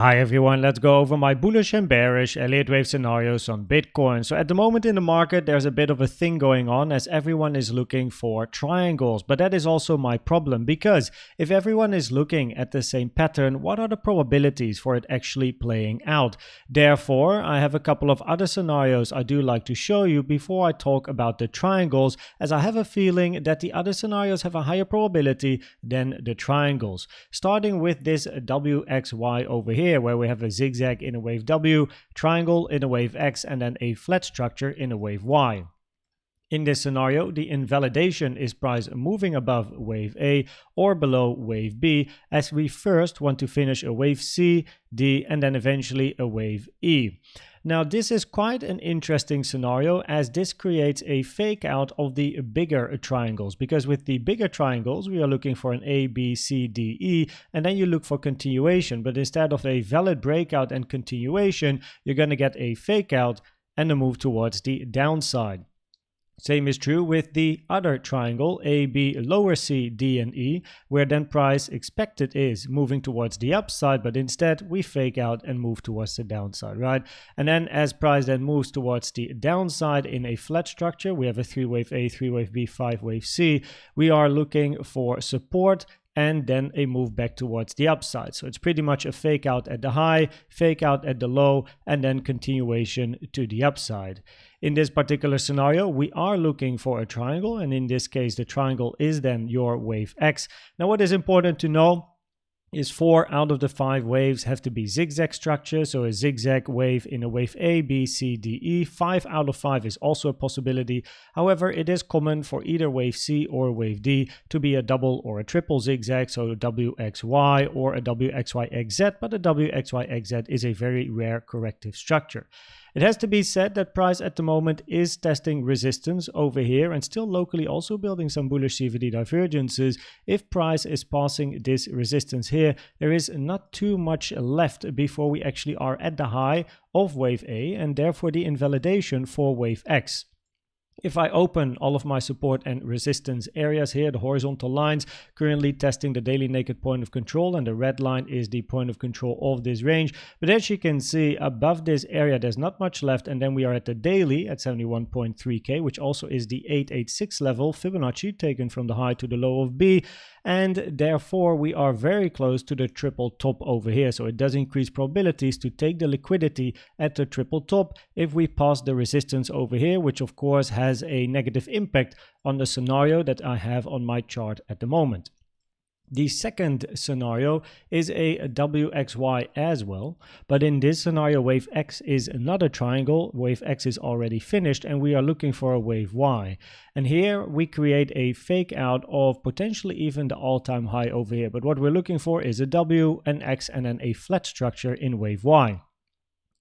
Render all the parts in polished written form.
Hi everyone, let's go over my bullish and bearish Elliott Wave scenarios on Bitcoin. So at the moment in the market, there's a bit of a thing going on as everyone is looking for triangles. But that is also my problem, because if everyone is looking at the same pattern, what are the probabilities for it actually playing out? Therefore, I have a couple of other scenarios I do like to show you before I talk about the triangles, as I have a feeling that the other scenarios have a higher probability than the triangles. Starting with this WXY over here, where we have a zigzag in a wave W, triangle in a wave X, and then a flat structure in a wave Y. In this scenario, the invalidation is price moving above wave A or below wave B, as we first want to finish a wave C, D, and then eventually a wave E. Now, this is quite an interesting scenario, as this creates a fake out of the bigger triangles, because with the bigger triangles, we are looking for an A, B, C, D, E, and then you look for continuation. But instead of a valid breakout and continuation, you're going to get a fake out and a move towards the downside. Same is true with the other triangle, A, B, lower C, D, and E, where then price expected is moving towards the upside, but instead we fake out and move towards the downside, right? And then as price then moves towards the downside in a flat structure, we have a 3-wave A, 3-wave B, 5-wave C, we are looking for support and then a move back towards the upside. So it's pretty much a fake out at the high, fake out at the low, and then continuation to the upside. In this particular scenario, we are looking for a triangle, and in this case, the triangle is then your wave X. Now, what is important to know is 4 out of the 5 waves have to be zigzag structure, so a zigzag wave in a wave A, B, C, D, E. 5 out of 5 is also a possibility. However, it is common for either wave C or wave D to be a double or a triple zigzag, so a WXY or a WXYXZ, but a WXYXZ is a very rare corrective structure. It has to be said that price at the moment is testing resistance over here and still locally also building some bullish CVD divergences. If price is passing this resistance here, there is not too much left before we actually are at the high of wave A and therefore the invalidation for wave X. If I open all of my support and resistance areas here, the horizontal lines currently testing the daily naked point of control, and the red line is the point of control of this range. But as you can see, above this area, there's not much left. And then we are at the daily at 71.3K, which also is the 886 level, Fibonacci taken from the high to the low of B. And therefore, we are very close to the triple top over here. So it does increase probabilities to take the liquidity at the triple top if we pass the resistance over here, which of course has a negative impact on the scenario that I have on my chart at the moment. The second scenario is a WXY as well, but in this scenario, wave X is another triangle. Wave X is already finished and we are looking for a wave Y. And here we create a fake out of potentially even the all-time high over here. But what we're looking for is a W, an X, and then a flat structure in wave Y.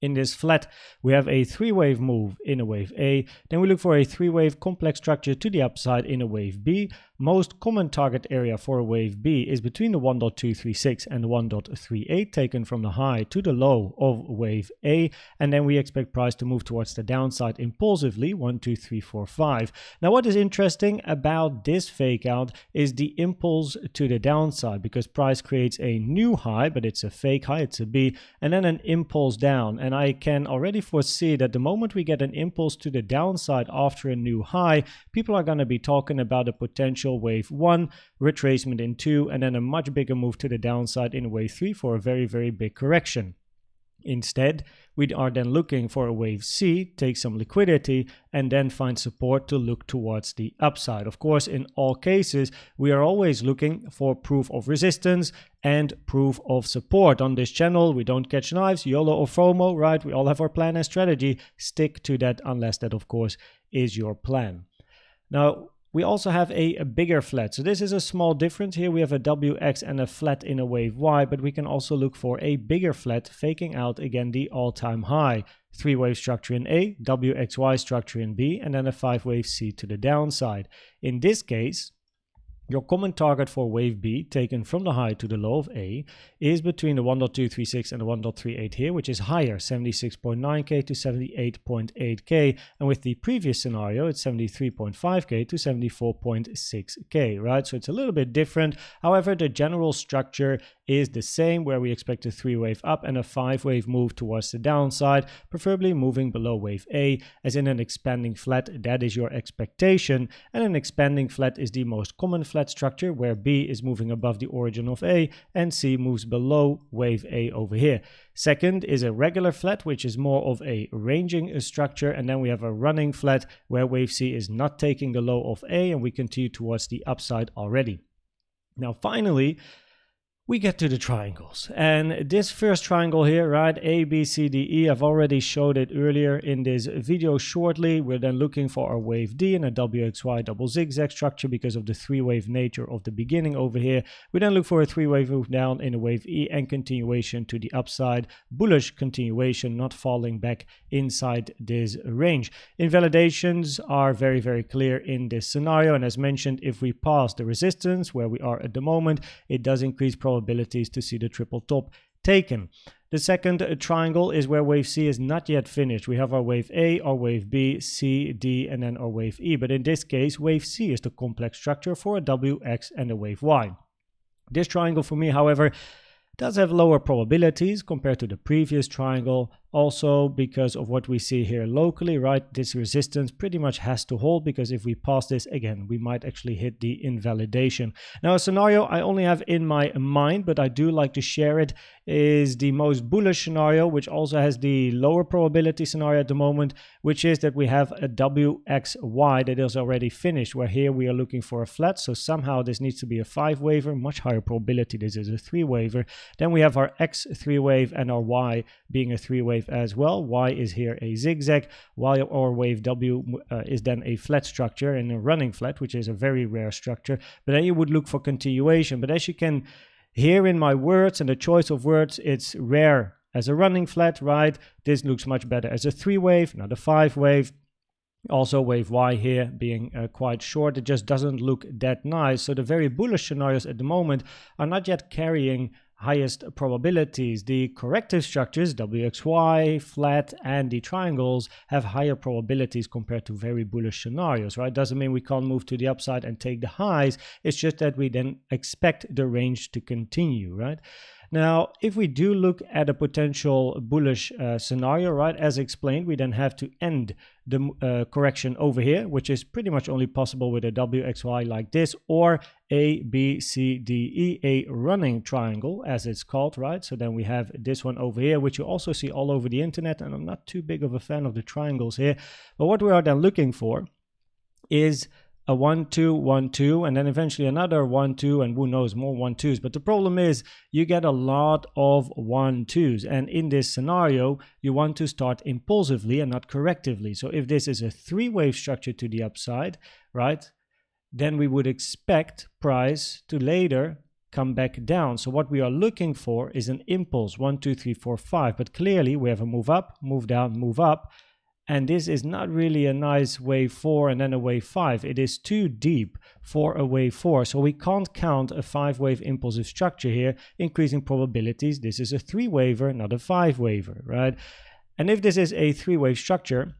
In this flat, we have a 3-wave move in a wave A. Then we look for a 3-wave complex structure to the upside in a wave B. Most common target area for a wave B is between the 1.236 and 1.38, taken from the high to the low of wave A. And then we expect price to move towards the downside impulsively, 1, 2, 3, 4, 5. Now, what is interesting about this fake out is the impulse to the downside, because price creates a new high, but it's a fake high, it's a B, and then an impulse down. And I can already foresee that the moment we get an impulse to the downside after a new high, people are going to be talking about a potential wave 1, retracement in 2, and then a much bigger move to the downside in wave 3 for a very, very big correction. Instead, we are then looking for a wave C, take some liquidity, and then find support to look towards the upside. Of course, in all cases, we are always looking for proof of resistance and proof of support. On this channel, we don't catch knives, YOLO or FOMO, right? We all have our plan and strategy. Stick to that unless that, of course, is your plan. Now, we also have a bigger flat. So this is a small difference. Here we have a WX and a flat in a wave Y, but we can also look for a bigger flat, faking out again the all-time high. 3-wave structure in A, WXY structure in B, and then a 5-wave C to the downside. In this case, your common target for wave B, taken from the high to the low of A, is between the 1.236 and the 1.38 here, which is higher, 76.9K to 78.8K. And with the previous scenario, it's 73.5K to 74.6K, right? So it's a little bit different. However, the general structure is the same, where we expect a 3-wave up and a 5-wave move towards the downside, preferably moving below wave A, as in an expanding flat. That is your expectation, and an expanding flat is the most common flat structure, where B is moving above the origin of A and C moves below wave A over here. Second is a regular flat, which is more of a ranging structure, and then we have a running flat where wave C is not taking the low of A and we continue towards the upside already. Now finally, we get to the triangles, and this first triangle here, right, A, B, C, D, E, I've already showed it earlier in this video shortly. We're then looking for our wave D and a WXY double zigzag structure because of the 3-wave nature of the beginning over here. We then look for a 3-wave move down in a wave E and continuation to the upside, bullish continuation, not falling back inside this range. Invalidations are very, very clear in this scenario, and as mentioned, if we pass the resistance where we are at the moment, it does increase probabilities to see the triple top taken. The second triangle is where wave C is not yet finished. We have our wave A, our wave B, C, D, and then our wave E. But in this case, wave C is the complex structure for a W, X, and a wave Y. This triangle for me, however, does have lower probabilities compared to the previous triangle, also because of what we see here locally, right? This resistance pretty much has to hold, because if we pass this again, we might actually hit the invalidation. Now, a scenario I only have in my mind, but I do like to share it, is the most bullish scenario, which also has the lower probability scenario at the moment, which is that we have a WXY that is already finished, where here we are looking for a flat, so somehow this needs to be a 5-waver, much higher probability this is a 3-waver. Then we have our X 3-wave and our Y being a 3-wave as well. Y is here a zigzag, while our wave W is then a flat structure and a running flat, which is a very rare structure. But then you would look for continuation. But as you can hear in my words and the choice of words, it's rare as a running flat, right? This looks much better as a 3-wave, not a 5-wave. Also wave Y here being quite short, it just doesn't look that nice. So the very bullish scenarios at the moment are not yet carrying highest probabilities. The corrective structures, WXY, flat, and the triangles have higher probabilities compared to very bullish scenarios, right? Doesn't mean we can't move to the upside and take the highs. It's just that we then expect the range to continue, right? Now, if we do look at a potential bullish scenario, right, as explained, we then have to end the correction over here, which is pretty much only possible with a WXY like this, or A, B, C, D, E, a running triangle, as it's called, right? So then we have this one over here, which you also see all over the internet, and I'm not too big of a fan of the triangles here. But what we are then looking for is a 1, 2, 1, 2, and then eventually another 1, 2, and who knows, more 1, 2s. But the problem is you get a lot of 1, 2s, and in this scenario you want to start impulsively and not correctively. So if this is a 3-wave structure to the upside, right, then we would expect price to later come back down. So what we are looking for is an impulse, 1, 2, 3, 4, 5. But clearly we have a move up, move down, move up. And this is not really a nice wave 4 and then a wave 5. It is too deep for a wave 4. So we can't count a 5-wave impulsive structure here, increasing probabilities. This is a 3-waver, not a 5-waver, right? And if this is a 3-wave structure,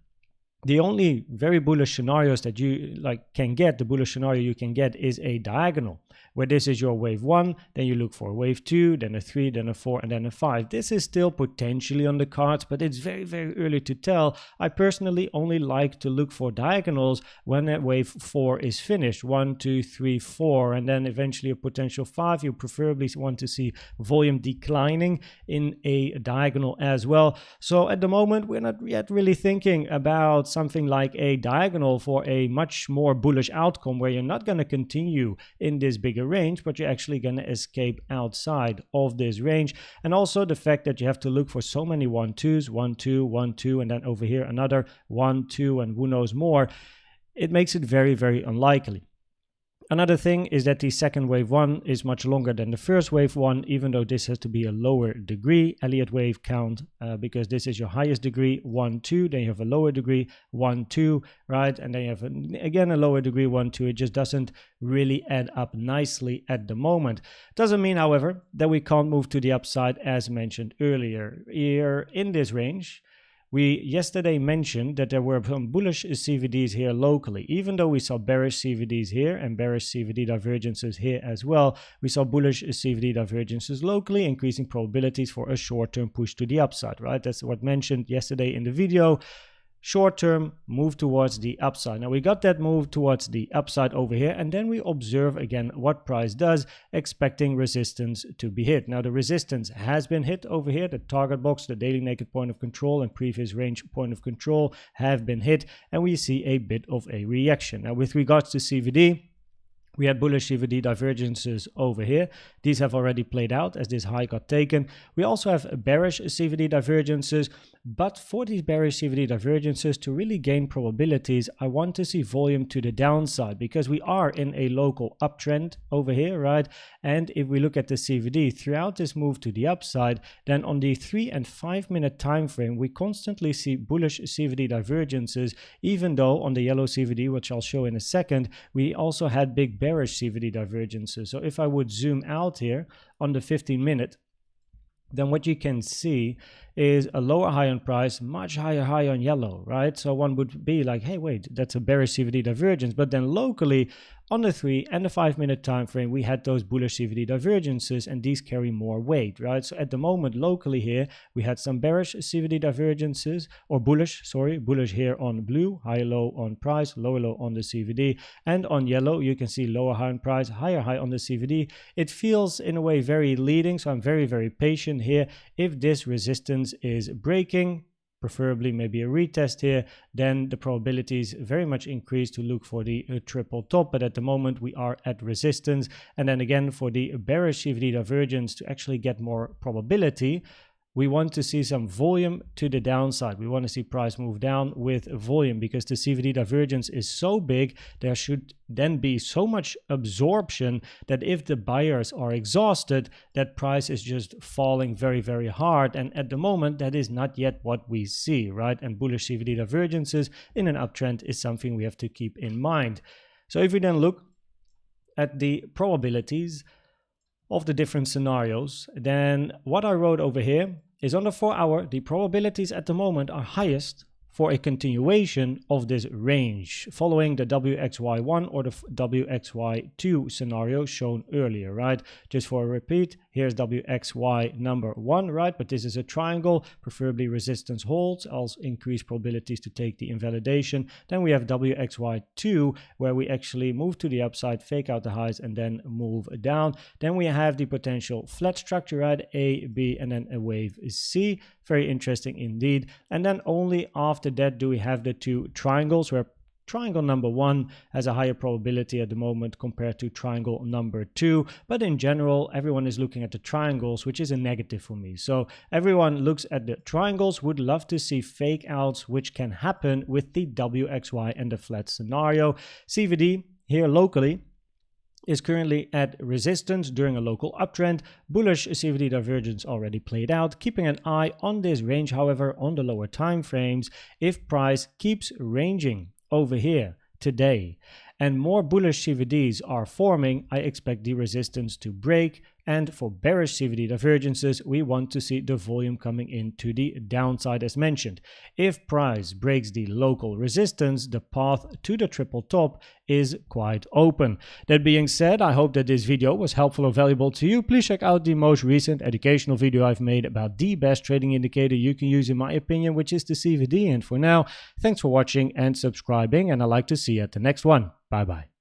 the only very bullish scenarios that you can get, the bullish scenario you can get is a diagonal, where this is your wave 1, then you look for a wave 2, then a 3, then a 4, and then a 5. This is still potentially on the cards, but it's very, very early to tell. I personally only like to look for diagonals when that wave 4 is finished, 1, 2, 3, 4, and then eventually a potential 5. You preferably want to see volume declining in a diagonal as well. So at the moment, we're not yet really thinking about something like a diagonal for a much more bullish outcome, where you're not going to continue in this bigger range, but you're actually going to escape outside of this range. And also the fact that you have to look for so many 1, 2s, 1, 2, 1, 2, and then over here another 1, 2, and who knows more, it makes it very, very unlikely. Another thing is that the second wave 1 is much longer than the first wave 1, even though this has to be a lower degree Elliott wave count, because this is your highest degree 1, 2, then you have a lower degree 1, 2, right? And then you have again a lower degree 1, 2. It just doesn't really add up nicely at the moment. Doesn't mean, however, that we can't move to the upside as mentioned earlier. Here in this range, We yesterday mentioned that there were some bullish CVDs here locally. Even though we saw bearish CVDs here and bearish CVD divergences here as well, we saw bullish CVD divergences locally, increasing probabilities for a short-term push to the upside, right? That's what mentioned yesterday in the video. Short-term move towards the upside. Now we got that move towards the upside over here, and then we observe again what price does, expecting resistance to be hit. Now the resistance has been hit over here. The target box, the daily naked point of control, and previous range point of control have been hit, and we see a bit of a reaction. Now with regards to CVD, we had bullish CVD divergences over here. These have already played out as this high got taken. We also have bearish CVD divergences, but for these bearish CVD divergences to really gain probabilities, I want to see volume to the downside because we are in a local uptrend over here, right? And if we look at the CVD throughout this move to the upside, then on the 3 and 5 minute time frame, we constantly see bullish CVD divergences, even though on the yellow CVD, which I'll show in a second, we also had big bearish CVD divergences. So if I would zoom out here on the 15 minute, then what you can see is a lower high on price, much higher high on yellow, right? So one would be like, hey, wait, that's a bearish CVD divergence. But then locally on the 3 and the 5 minute time frame, we had those bullish CVD divergences, and these carry more weight, right? So at the moment locally here, we had some bearish CVD divergences, or bullish here on blue, high low on price, lower low on the CVD, and on yellow you can see lower high on price, higher high on the CVD. It feels in a way very leading, so I'm very patient here. If this resistance is breaking, preferably maybe a retest here, then the probabilities very much increase to look for the triple top. But at the moment we are at resistance, and then again for the bearish CVD divergence to actually get more probability, we want to see some volume to the downside. We want to see price move down with volume, because the CVD divergence is so big, there should then be so much absorption that if the buyers are exhausted, that price is just falling very hard. And at the moment, that is not yet what we see, right? And bullish CVD divergences in an uptrend is something we have to keep in mind. So if we then look at the probabilities of the different scenarios, then what I wrote over here is on the 4 hour, the probabilities at the moment are highest for a continuation of this range following the WXY1 or the WXY2 scenario shown earlier, right? Just for a repeat, here's WXY number 1, right? But this is a triangle, preferably resistance holds, also increase probabilities to take the invalidation. Then we have WXY2, where we actually move to the upside, fake out the highs, and then move down. Then we have the potential flat structure, right? A, B, and then a wave C. Very interesting indeed. And then only after that do we have the two triangles, where triangle number 1 has a higher probability at the moment compared to triangle number 2. But in general, everyone is looking at the triangles, which is a negative for me. So everyone looks at the triangles, would love to see fake outs, which can happen with the WXY and the flat scenario. CVD here locally is currently at resistance during a local uptrend. Bullish CVD divergence already played out. Keeping an eye on this range, however, on the lower time frames. If price keeps ranging over here today and more bullish CVDs are forming, I expect the resistance to break. And for bearish CVD divergences, we want to see the volume coming into the downside as mentioned. If price breaks the local resistance, the path to the triple top is quite open. That being said, I hope that this video was helpful or valuable to you. Please check out the most recent educational video I've made about the best trading indicator you can use in my opinion, which is the CVD. And for now, thanks for watching and subscribing, and I'd like to see you at the next one. Bye bye.